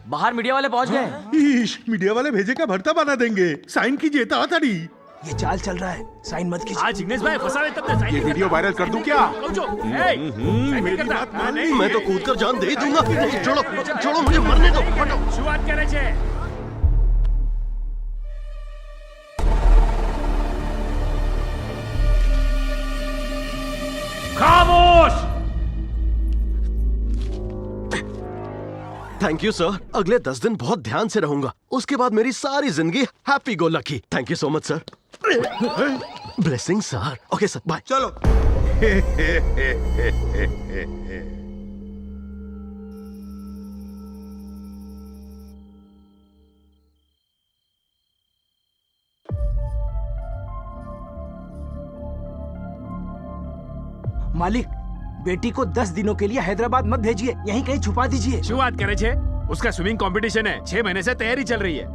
बाहर मीडिया वाले पहुंच गए। ईश, मीडिया वाले भेजे का भरता बना देंगे। साइन कीजिए ताड़ाताड़ी। ये चाल चल रहा है, साइन मत कीजिए। आज जिग्नेश भाई फंसा रहे तब ये वीडियो वायरल कर दूं क्या? मेरी बात मान नहीं। मैं तो कूद कर जान दे ही दूंगा। छोड़ो छोड़ो, मुझे मरने दो। हटो। शुरुआत करे छे। खामोश। Thank you sir. अगले 10 दिन बहुत ध्यान से रहूंगा। उसके बाद मेरी सारी जिंदगी happy go lucky. Thank you so much sir. Blessing sir. Okay sir, bye. चलो। मालिक, बेटी को 10 दिनों के लिए हैदराबाद मत भेजिए, यहीं कहीं छुपा दीजिए। शुरुआत करे छे। उसका स्विमिंग कंपटीशन है, 6 महीने से तैयारी चल रही है।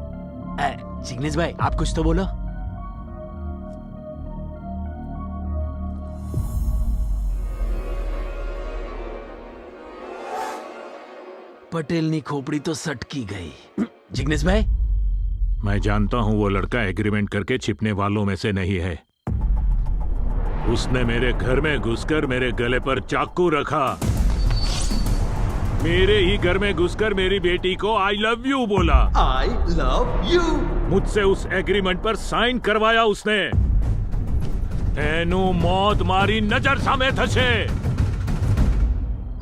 जिग्नेश भाई आप कुछ तो बोलो। पटेल की खोपड़ी तो सटकी गई। जिग्नेश भाई, मैं जानता हूँ वो लड़का एग्रीमेंट करके छिपने वालों में से नहीं है। उसने मेरे घर में घुसकर मेरे गले पर चाकू रखा। मेरे ही घर में घुसकर मेरी बेटी को आई लव यू बोला। I love you. मुझसे उस एग्रीमेंट पर साइन करवाया उसने। एनु मौत मारी नजर सामे थशे।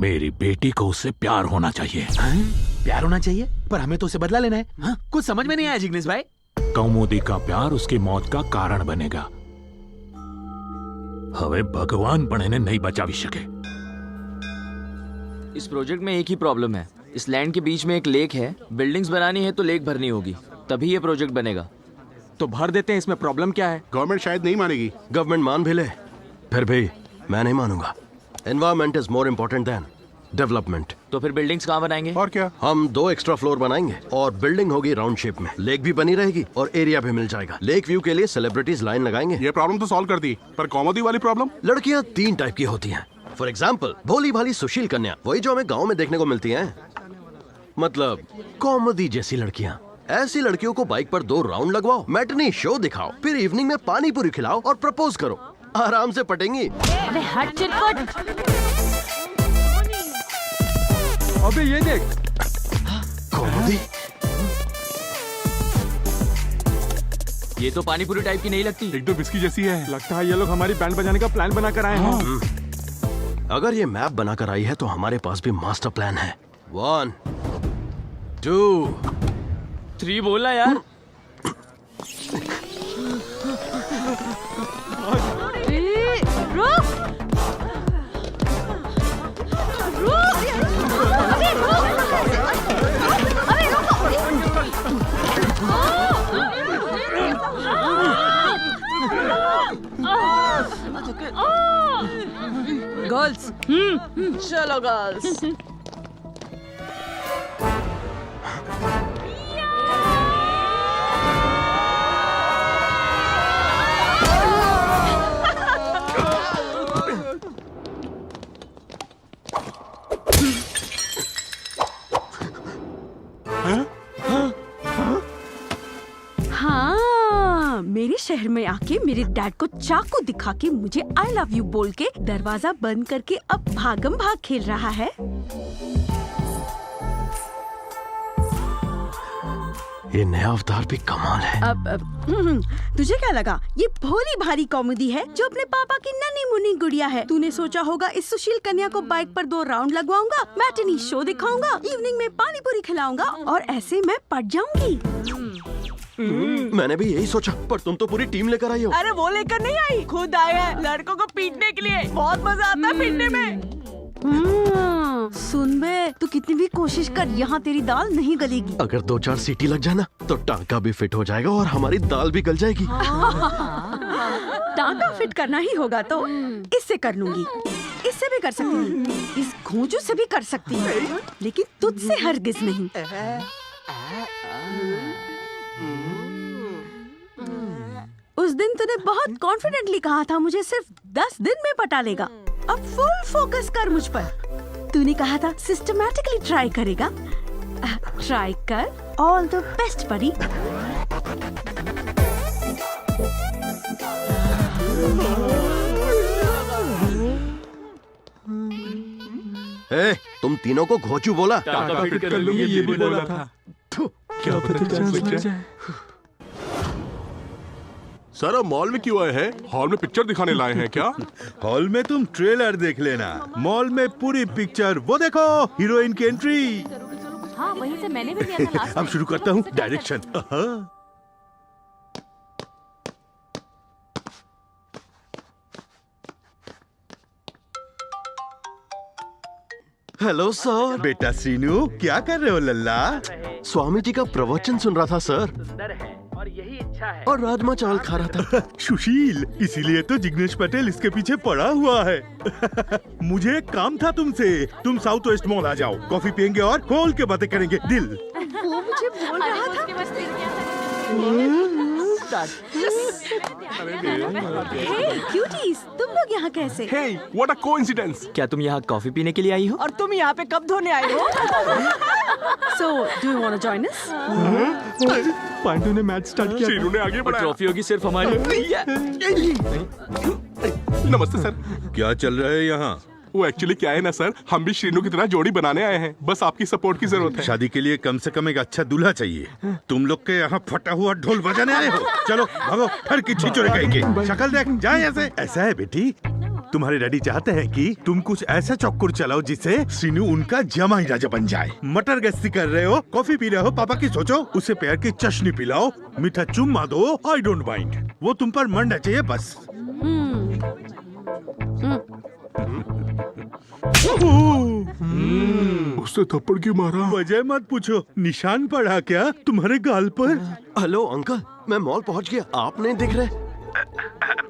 मेरी बेटी को उससे प्यार होना चाहिए। प्यार होना चाहिए पर हमें तो उसे बदला लेना है। हाँ? कुछ समझ में नहीं आया जिग्नेश भाई। कौमुदी का प्यार उसकी मौत का कारण बनेगा। હવે ભગવાન પણ એને નહીં બચાવી શકે। इस प्रोजेक्ट में एक ही प्रॉब्लम है। इस लैंड के बीच में एक लेक है। बिल्डिंग्स बनानी है तो लेक भरनी होगी, तभी ये प्रोजेक्ट बनेगा। तो भर देते हैं, इसमें प्रॉब्लम क्या है? गवर्नमेंट शायद नहीं मानेगी। गवर्नमेंट मान भी ले, फिर भी मैं नहीं मानूंगा। Environment is more important then development. तो फिर बिल्डिंग्स कहाँ बनाएंगे? और क्या? हम 2 एक्स्ट्रा फ्लोर बनाएंगे और बिल्डिंग होगी राउंड शेप में। लेक भी बनी रहेगी और एरिया भी मिल जाएगा। लेक व्यू के लिए सेलिब्रिटीज लाइन लगाएंगे। ये प्रॉब्लम तो सॉल्व कर दी, पर कॉमेडी वाली प्रॉब्लम? लड़कियां 3 टाइप की होती हैं। फॉर एग्जाम्पल, भोली भाली सुशील कन्या, वही जो हमें गाँव में देखने को मिलती हैं। मतलब कॉमेडी जैसी लड़कियां। ऐसी लड़कियों को बाइक पर 2 राउंड लगवाओ, मैटनी शो दिखाओ, फिर इवनिंग में पानी पूरी खिलाओ और प्रपोज करो। आराम से पटेंगी। अबे हट चिटपट। अबे ये देख। कॉमेडी। ये तो पानीपुरी टाइप की नहीं लगती। एक दो बिस्की जैसी है। लगता है ये लोग हमारी बैंड बजाने का प्लान बनाकर आए हैं। अगर ये मैप बनाकर आई है तो हमारे पास भी मास्टर प्लान है। 1 2 3 बोलना यार। रुक। गर्ल्स, चलो गर्ल्स। हाँ, मेरे शहर में आके मेरे डैड को चाकू दिखा के मुझे आई लव यू बोल के दरवाजा बंद करके अब भागम भाग खेल रहा है। ये नया अवतार भी कमाल है। अब तुझे क्या लगा ये भोली भारी कॉमेडी है जो अपने पापा की नन्ही मुन्नी गुड़िया है? तूने सोचा होगा इस सुशील कन्या को बाइक पर 2 राउंड लगवाऊंगा, मैटिनी शो दिखाऊंगा, इवनिंग में पानी पूरी खिलाऊंगा और ऐसे मैं पट जाऊंगी। मैंने भी यही सोचा, पर तुम तो पूरी टीम लेकर आई हो। अरे वो लेकर नहीं आई, खुद आया है लड़कों को पीटने के लिए। बहुत मजा आता है पीटने में। सुन बे, तू कितनी भी कोशिश कर यहाँ तेरी दाल नहीं गलेगी। अगर 2-4 सीटी लग जाना तो टांका भी फिट हो जाएगा और हमारी दाल भी गल जाएगी। टांका फिट करना ही होगा तो इससे कर लूंगी, इससे भी कर सकती हूँ, इस घोंचू से भी कर सकती हूँ, लेकिन तुझसे हरगिज नहीं। उस दिन तूने बहुत कॉन्फिडेंटली कहा था मुझे सिर्फ 10 दिन में पटा लेगा। अब फुल फोकस कर मुझ पर। तूने कहा था सिस्टमैटिकली ट्राई करेगा, ट्राई कर। ऑल द बेस्ट बड़ी। ए, तुम तीनों को घोचू बोला? कर लूंगी ये भी बोला था। क्या पता चांस लग जाए। सर अब मॉल में क्यों आए हैं? हॉल में पिक्चर दिखाने लाए हैं क्या? हॉल में तुम ट्रेलर देख लेना, मॉल में पूरी पिक्चर। वो देखो हीरोइन की एंट्री। हाँ वहीं से मैंने भी लिया था लास्ट अब शुरू करता हूँ डायरेक्शन। Hello sir. बेटा सीनू क्या कर रहे हो लल्ला? स्वामी जी का प्रवचन सुन रहा था सर, और राजमा चावल खा रहा था। सुशील, इसीलिए तो जिग्नेश पटेल इसके पीछे पड़ा हुआ है। मुझे एक काम था तुमसे। तुम साउथ वेस्ट मॉल आ जाओ, कॉफी पियेंगे और खोल के बातें करेंगे। दिल वो मुझे बोल रहा था। हे क्यूटीज, तुम लोग यहाँ कैसे? Hey, what a coincidence! क्या तुम यहाँ कॉफी पीने के लिए आई हो? और तुम यहाँ पे कब धोने आए हो? So, do you want to join us? Pandu ने मैच स्टार्ट किया। शीनू ने आगे बढ़ाया। ट्रॉफी होगी सिर्फ हमारी। नमस्ते सर। क्या चल रहा है यहाँ? वो एक्चुअली क्या है ना सर, हम भी शीनू की तरह जोड़ी बनाने आए हैं। बस आपकी सपोर्ट की जरूरत है। शादी के लिए कम से कम एक अच्छा दूल्हा चाहिए। तुम लोग के यहाँ फटा हुआ ढोल बजाने आए हो? चलो भागो, हर की छिचोरे कहेंगे। शक्ल देख, जाए ऐसे। ऐसा है बेटी, तुम्हारे डैडी चाहते हैं कि तुम कुछ ऐसा चौकुर चलाओ जिससे सीनू उनका जमाई राजा बन जाए। मटर गश्ती कर रहे हो, कॉफी पी रहे हो, पापा की सोचो। उसे प्यार की चशनी पिलाओ, मीठा चुम्मा दो, आई डोंट माइंड। वो तुम पर मंडा चाहिए बस। उससे थप्पड़ क्यों मारा? वजह मत पूछो, निशान पड़ा क्या तुम्हारे गाल पर? हेलो अंकल, मैं मॉल पहुंच गया, आप नहीं दिख रहे।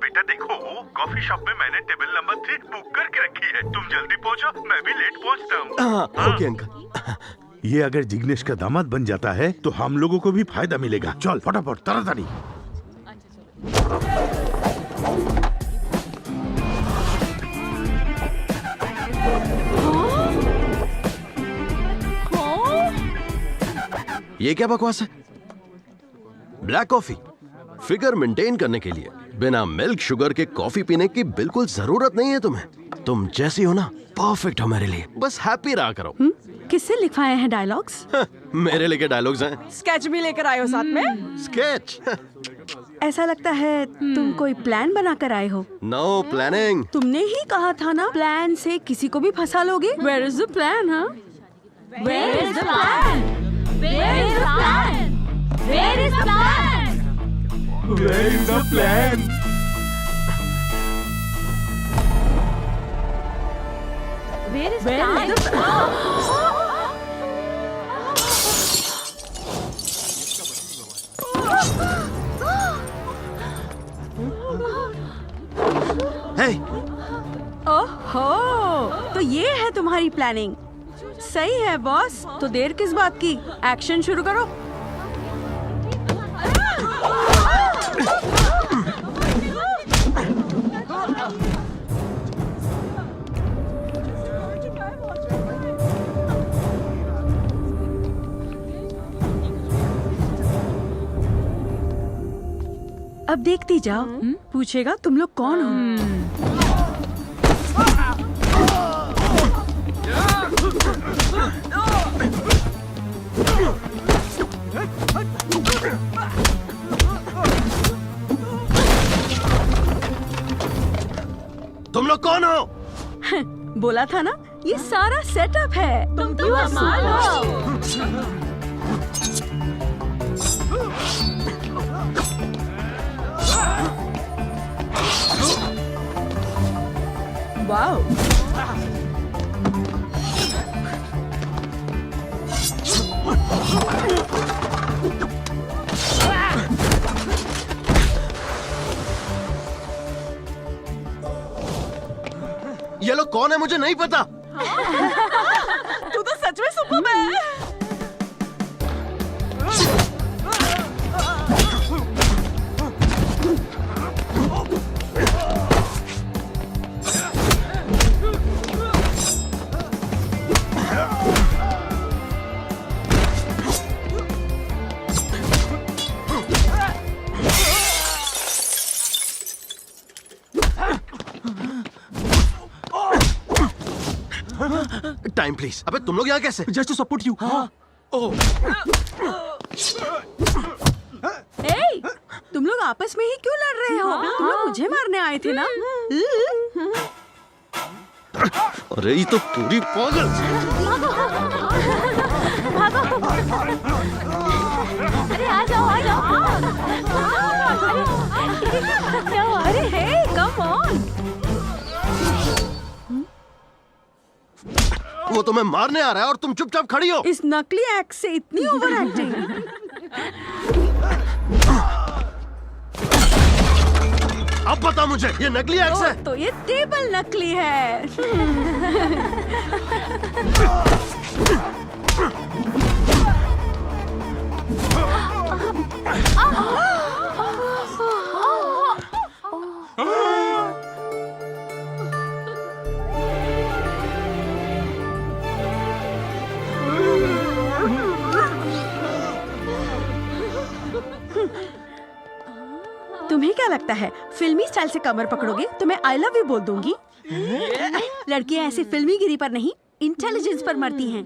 बेटा देखो, कॉफी शॉप में मैंने टेबल नंबर 3 बुक करके रखी है। तुम जल्दी पहुंचो, मैं भी लेट पहुंचता हूँ। हाँ, ओके अंकल। ये अगर जिग्नेश का दामाद बन जाता है तो हम लोगों को भी फायदा मिलेगा। चल फटाफट, ताड़ाताड़ी। ये क्या बकवास है? ब्लैक कॉफी फिगर मेंटेन करने के लिए बिना मिल्क शुगर के कॉफी पीने की बिल्कुल जरूरत नहीं है तुम्हें। तुम जैसी हो ना, परफेक्ट हो मेरे लिए। बस हैप्पी रहा करो। किससे लिखवाए हैं डायलॉग्स? मेरे लेके डायलॉग्स हैं। स्केच भी लेकर आए हो साथ में? स्केच? ऐसा लगता है तुम कोई प्लान बना कर आए हो। No planning. तुमने ही कहा था ना, प्लान से किसी को भी फंसा लोगे। Where is the plan, हाँ? Where is the plan? Where is the plan? Where is the plan? Where is the plan? Where is the plan? Hey, ओहो, तो ये है तुम्हारी प्लानिंग। सही है बॉस, तो देर किस बात की, एक्शन शुरू करो। अब देखती जाओ, पूछेगा तुम लोग कौन हो। तुम लोग कौन हो? बोला था ना, ये सारा सेटअप है। तुम तो कमाल हो। वाओ, ये लोग कौन है मुझे नहीं पता। तू तो सच में सुपर है। Time please. अबे तुम लोग यहाँ कैसे? Just to support you. ए, तुम लोग आपस में ही क्यों लड़ रहे हो? तुम लोग मुझे मारने आए थे ना? अरे ये तो पूरी पागल। अरे आ जाओ आ जाओ। अरे हे, कम ऑन। वो तुम्हें मारने आ रहा है और तुम चुपचाप खड़ी हो। इस नकली एक्ट से इतनी ओवर एक्टिंग। अब बता मुझे, ये नकली एक्स है? तो ये टेबल नकली है। तुम्हें क्या लगता है फिल्मी स्टाइल से कमर पकड़ोगे तो मैं आई लव यू बोल दूंगी? लड़कियां ऐसे फिल्मी गिरी पर नहीं, इंटेलिजेंस पर मरती हैं।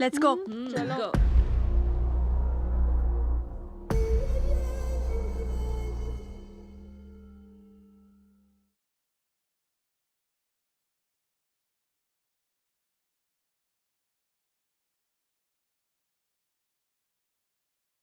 Let's go.